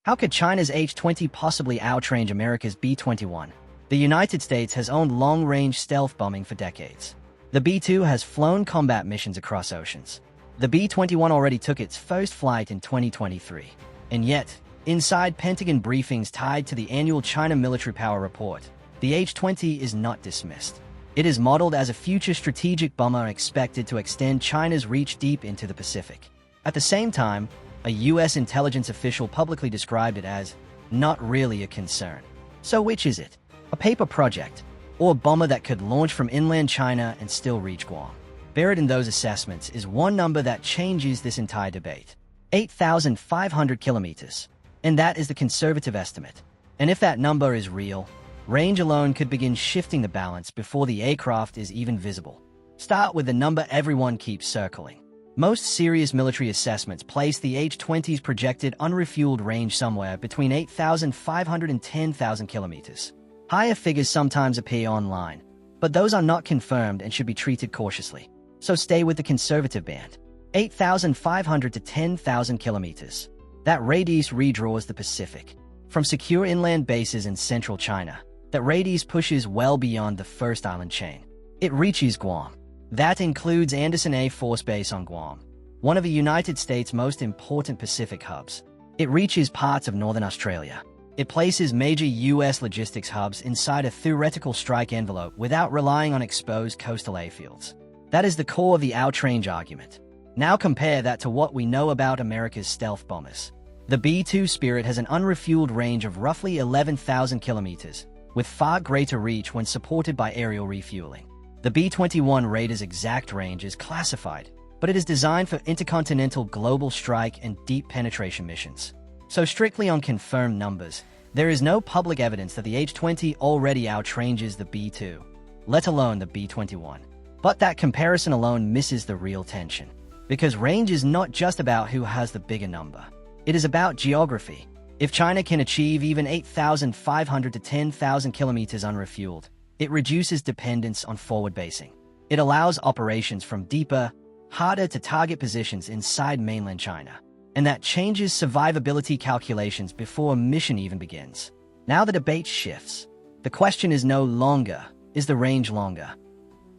How could China's H-20 possibly outrange America's B-21? The United States has owned long-range stealth bombing for decades. The B-2 has flown combat missions across oceans. The B-21 already took its first flight in 2023. And yet, inside Pentagon briefings tied to the annual China Military Power Report, the H-20 is not dismissed. It is modeled as a future strategic bomber expected to extend China's reach deep into the Pacific. At the same time, a U.S. intelligence official publicly described it as not really a concern. So which is it? A paper project, or a bomber that could launch from inland China and still reach Guam? Buried in those assessments is one number that changes this entire debate: 8,500 kilometers. And that is the conservative estimate. And if that number is real, range alone could begin shifting the balance before the aircraft is even visible. Start with the number everyone keeps circling. Most serious military assessments place the H-20's projected unrefueled range somewhere between 8,500 and 10,000 kilometers. Higher figures sometimes appear online, but those are not confirmed and should be treated cautiously. So stay with the conservative band: 8,500 to 10,000 kilometers. That radius redraws the Pacific. From secure inland bases in central China, that radius pushes well beyond the first island chain. It reaches Guam. That includes Andersen Air Force Base on Guam, one of the United States' most important Pacific hubs. It reaches parts of northern Australia. It places major U.S. logistics hubs inside a theoretical strike envelope without relying on exposed coastal airfields. That is the core of the Outrange argument. Now compare that to what we know about America's stealth bombers. The B-2 Spirit has an unrefueled range of roughly 11,000 kilometers, with far greater reach when supported by aerial refueling. The B-21 Raider's exact range is classified, but it is designed for intercontinental global strike and deep penetration missions. So strictly on confirmed numbers, there is no public evidence that the H-20 already outranges the B-2, let alone the B-21. But that comparison alone misses the real tension. Because range is not just about who has the bigger number. It is about geography. If China can achieve even 8,500 to 10,000 kilometers unrefueled, it reduces dependence on forward basing. It allows operations from deeper, harder to target positions inside mainland China. And that changes survivability calculations before a mission even begins. Now the debate shifts. The question is no longer, is the range longer?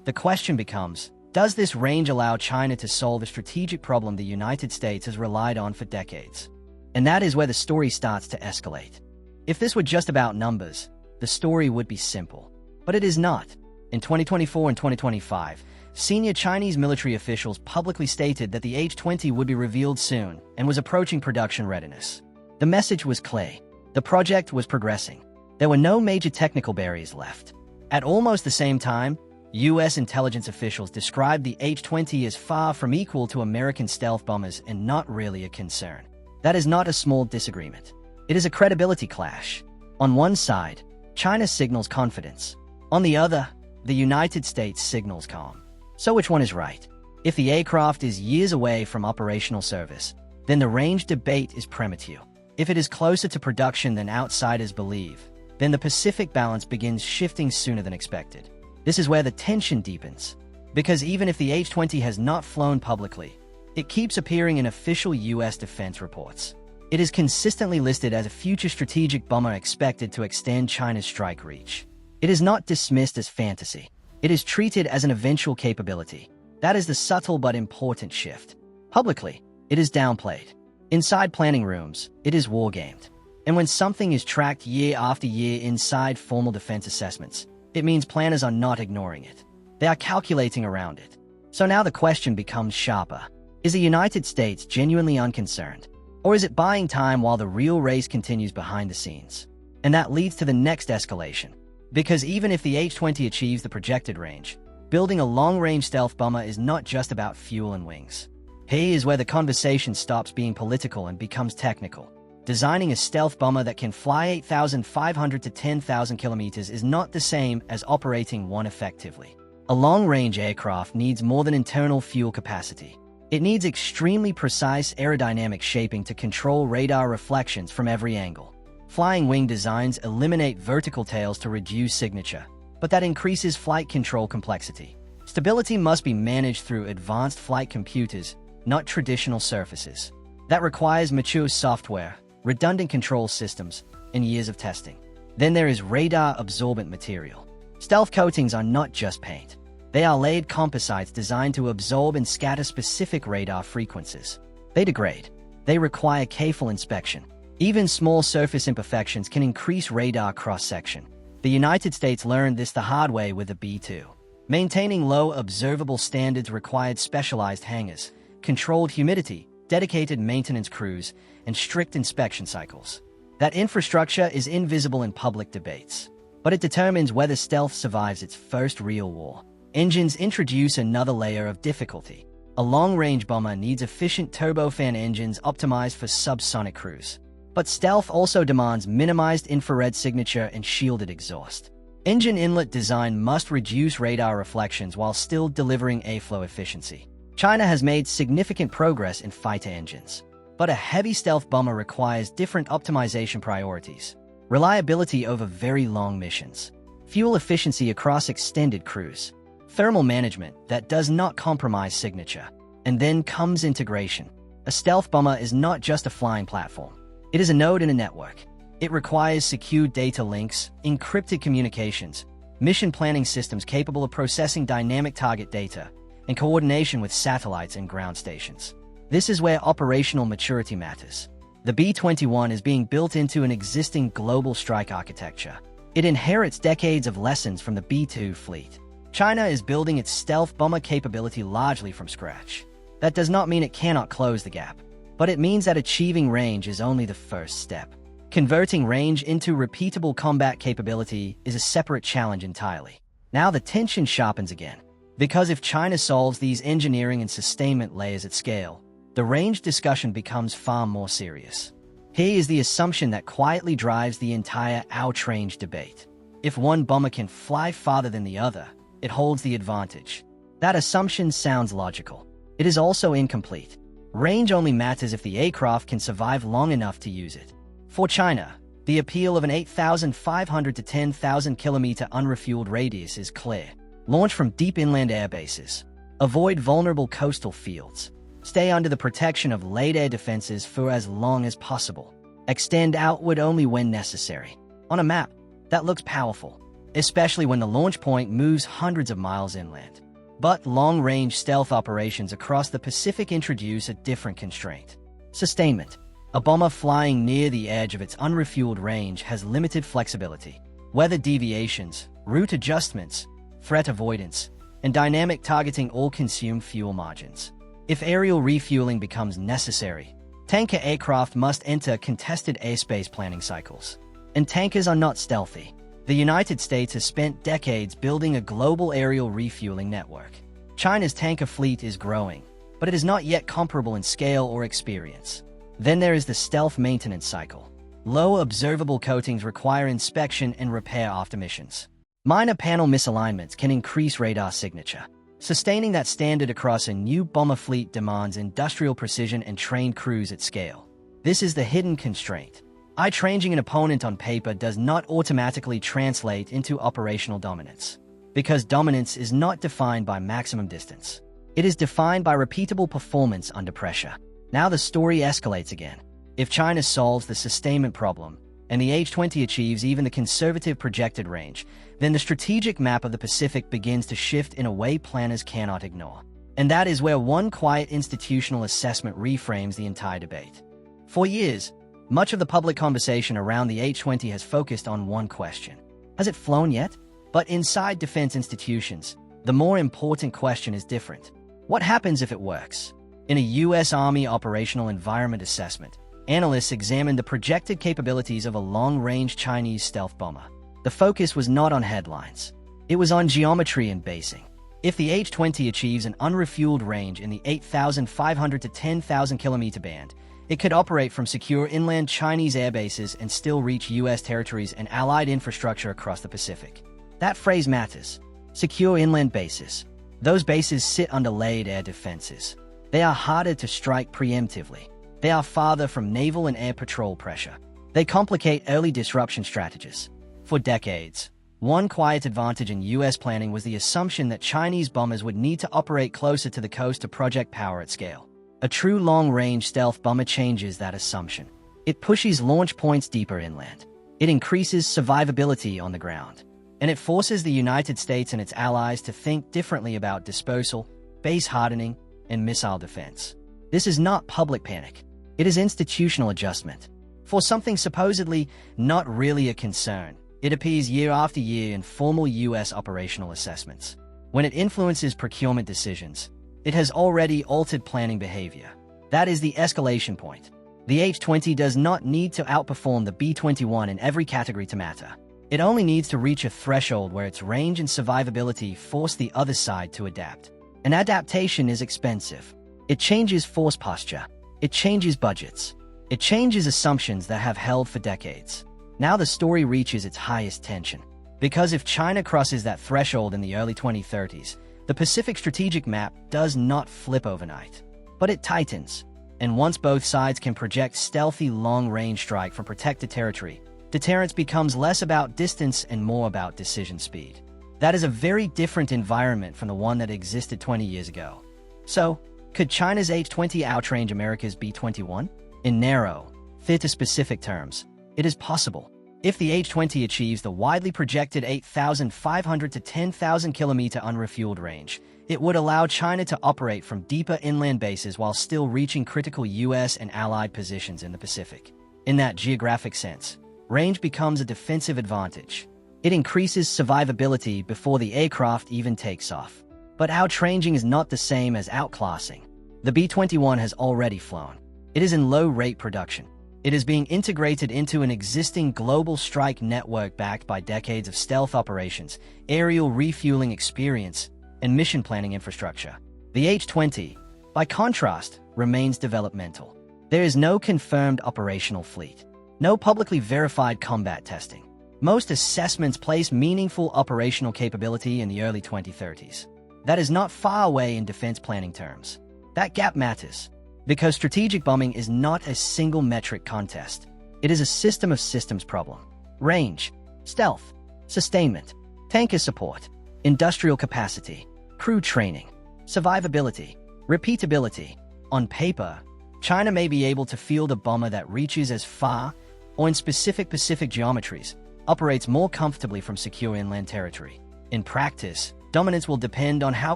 The question becomes, does this range allow China to solve a strategic problem the United States has relied on for decades? And that is where the story starts to escalate. If this were just about numbers, the story would be simple. But it is not. In 2024 and 2025, senior Chinese military officials publicly stated that the H-20 would be revealed soon and was approaching production readiness. The message was clear. The project was progressing. There were no major technical barriers left. At almost the same time, U.S. intelligence officials described the H-20 as far from equal to American stealth bombers and not really a concern. That is not a small disagreement. It is a credibility clash. On one side, China signals confidence. On the other, the United States signals calm. So which one is right? If the aircraft is years away from operational service, then the range debate is premature. If it is closer to production than outsiders believe, then the Pacific balance begins shifting sooner than expected. This is where the tension deepens. Because even if the H-20 has not flown publicly, it keeps appearing in official U.S. defense reports. It is consistently listed as a future strategic bomber expected to extend China's strike reach. It is not dismissed as fantasy. It is treated as an eventual capability. That is the subtle but important shift. Publicly, it is downplayed. Inside planning rooms, it is wargamed. And when something is tracked year after year inside formal defense assessments, it means planners are not ignoring it. They are calculating around it. So now the question becomes sharper. Is the United States genuinely unconcerned? Or is it buying time while the real race continues behind the scenes? And that leads to the next escalation. Because even if the H-20 achieves the projected range, building a long-range stealth bomber is not just about fuel and wings. Here is where the conversation stops being political and becomes technical. Designing a stealth bomber that can fly 8,500 to 10,000 kilometers is not the same as operating one effectively. A long-range aircraft needs more than internal fuel capacity. It needs extremely precise aerodynamic shaping to control radar reflections from every angle. Flying wing designs eliminate vertical tails to reduce signature, but that increases flight control complexity. Stability must be managed through advanced flight computers, not traditional surfaces. That requires mature software, redundant control systems, and years of testing. Then there is radar-absorbent material. Stealth coatings are not just paint. They are layered composites designed to absorb and scatter specific radar frequencies. They degrade. They require careful inspection. Even small surface imperfections can increase radar cross-section. The United States learned this the hard way with the B-2. Maintaining low observable standards required specialized hangars, controlled humidity, dedicated maintenance crews, and strict inspection cycles. That infrastructure is invisible in public debates, but it determines whether stealth survives its first real war. Engines introduce another layer of difficulty. A long-range bomber needs efficient turbofan engines optimized for subsonic cruise. But stealth also demands minimized infrared signature and shielded exhaust. Engine inlet design must reduce radar reflections while still delivering airflow efficiency. China has made significant progress in fighter engines, but a heavy stealth bomber requires different optimization priorities. Reliability over very long missions, fuel efficiency across extended cruise, thermal management that does not compromise signature, and then comes integration. A stealth bomber is not just a flying platform. It is a node in a network. It requires secure data links, encrypted communications, mission planning systems capable of processing dynamic target data, and coordination with satellites and ground stations. This is where operational maturity matters. The B-21 is being built into an existing global strike architecture. It inherits decades of lessons from the B-2 fleet. China is building its stealth bomber capability largely from scratch. That does not mean it cannot close the gap, but it means that achieving range is only the first step. Converting range into repeatable combat capability is a separate challenge entirely. Now the tension sharpens again. Because if China solves these engineering and sustainment layers at scale, the range discussion becomes far more serious. Here is the assumption that quietly drives the entire Outrange debate. If one bomber can fly farther than the other, it holds the advantage. That assumption sounds logical. It is also incomplete. Range only matters if the aircraft can survive long enough to use it. For China, the appeal of an 8,500 to 10,000 kilometer unrefueled radius is clear. Launch from deep inland air bases. Avoid vulnerable coastal fields. Stay under the protection of laid air defenses for as long as possible. Extend outward only when necessary. On a map, that looks powerful, especially when the launch point moves hundreds of miles inland. But long-range stealth operations across the Pacific introduce a different constraint. Sustainment. A bomber flying near the edge of its unrefueled range has limited flexibility. Weather deviations, route adjustments, threat avoidance, and dynamic targeting all consume fuel margins. If aerial refueling becomes necessary, tanker aircraft must enter contested airspace planning cycles. And tankers are not stealthy. The United States has spent decades building a global aerial refueling network. China's tanker fleet is growing, but it is not yet comparable in scale or experience. Then there is the stealth maintenance cycle. Low observable coatings require inspection and repair after missions. Minor panel misalignments can increase radar signature. Sustaining that standard across a new bomber fleet demands industrial precision and trained crews at scale. This is the hidden constraint. Outranging an opponent on paper does not automatically translate into operational dominance, because dominance is not defined by maximum distance. It is defined by repeatable performance under pressure. Now the story escalates again. If China solves the sustainment problem, and the H-20 achieves even the conservative projected range, then the strategic map of the Pacific begins to shift in a way planners cannot ignore. And that is where one quiet institutional assessment reframes the entire debate. For years, much of the public conversation around the H-20 has focused on one question. Has it flown yet? But inside defense institutions, the more important question is different. What happens if it works? In a U.S. Army operational environment assessment, analysts examined the projected capabilities of a long-range Chinese stealth bomber. The focus was not on headlines. It was on geometry and basing. If the H-20 achieves an unrefueled range in the 8,500 to 10,000 kilometer band, it could operate from secure inland Chinese airbases and still reach U.S. territories and allied infrastructure across the Pacific. That phrase matters. Secure inland bases. Those bases sit under laid air defenses. They are harder to strike preemptively. They are farther from naval and air patrol pressure. They complicate early disruption strategies. For decades, one quiet advantage in U.S. planning was the assumption that Chinese bombers would need to operate closer to the coast to project power at scale. A true long-range stealth bomber changes that assumption. It pushes launch points deeper inland. It increases survivability on the ground. And it forces the United States and its allies to think differently about disposal, base hardening, and missile defense. This is not public panic. It is institutional adjustment. For something supposedly not really a concern, it appears year after year in formal U.S. operational assessments. When it influences procurement decisions, it has already altered planning behavior. That is the escalation point. The H-20 does not need to outperform the B-21 in every category to matter. It only needs to reach a threshold where its range and survivability force the other side to adapt. An adaptation is expensive. It changes force posture. It changes budgets. It changes assumptions that have held for decades. Now the story reaches its highest tension. Because if China crosses that threshold in the early 2030s, the Pacific strategic map does not flip overnight. But it tightens. And once both sides can project stealthy long-range strike from protected territory, deterrence becomes less about distance and more about decision speed. That is a very different environment from the one that existed 20 years ago. So, could China's H-20 outrange America's B-21? In narrow, fit-to-specific terms, it is possible. If the H-20 achieves the widely projected 8,500 to 10,000 kilometer unrefueled range, it would allow China to operate from deeper inland bases while still reaching critical U.S. and allied positions in the Pacific. In that geographic sense, range becomes a defensive advantage. It increases survivability before the aircraft even takes off. But outranging is not the same as outclassing. The B-21 has already flown. It is in low-rate production. It is being integrated into an existing global strike network backed by decades of stealth operations, aerial refueling experience, and mission planning infrastructure. The H-20, by contrast, remains developmental. There is no confirmed operational fleet, no publicly verified combat testing. Most assessments place meaningful operational capability in the early 2030s. That is not far away in defense planning terms. That gap matters, because strategic bombing is not a single metric contest. It is a system of systems problem. Range, stealth, sustainment, tanker support, industrial capacity, crew training, survivability, repeatability. On paper, China may be able to field a bomber that reaches as far, or in specific Pacific geometries, operates more comfortably from secure inland territory. In practice, dominance will depend on how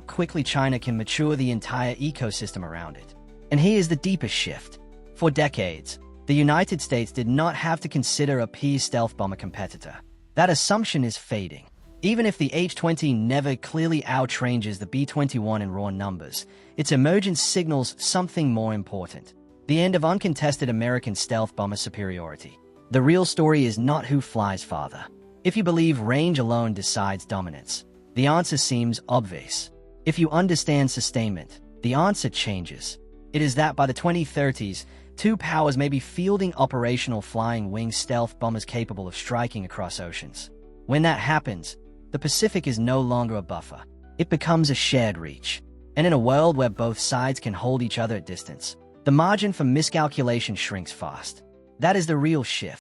quickly China can mature the entire ecosystem around it. And here's the deepest shift. For decades, the United States did not have to consider a peer stealth bomber competitor. That assumption is fading. Even if the H-20 never clearly outranges the B-21 in raw numbers, its emergence signals something more important: the end of uncontested American stealth bomber superiority. The real story is not who flies farther. If you believe range alone decides dominance, the answer seems obvious. If you understand sustainment, the answer changes. It is that by the 2030s, two powers may be fielding operational flying-wing stealth bombers capable of striking across oceans. When that happens, the Pacific is no longer a buffer. It becomes a shared reach. And in a world where both sides can hold each other at distance, the margin for miscalculation shrinks fast. That is the real shift.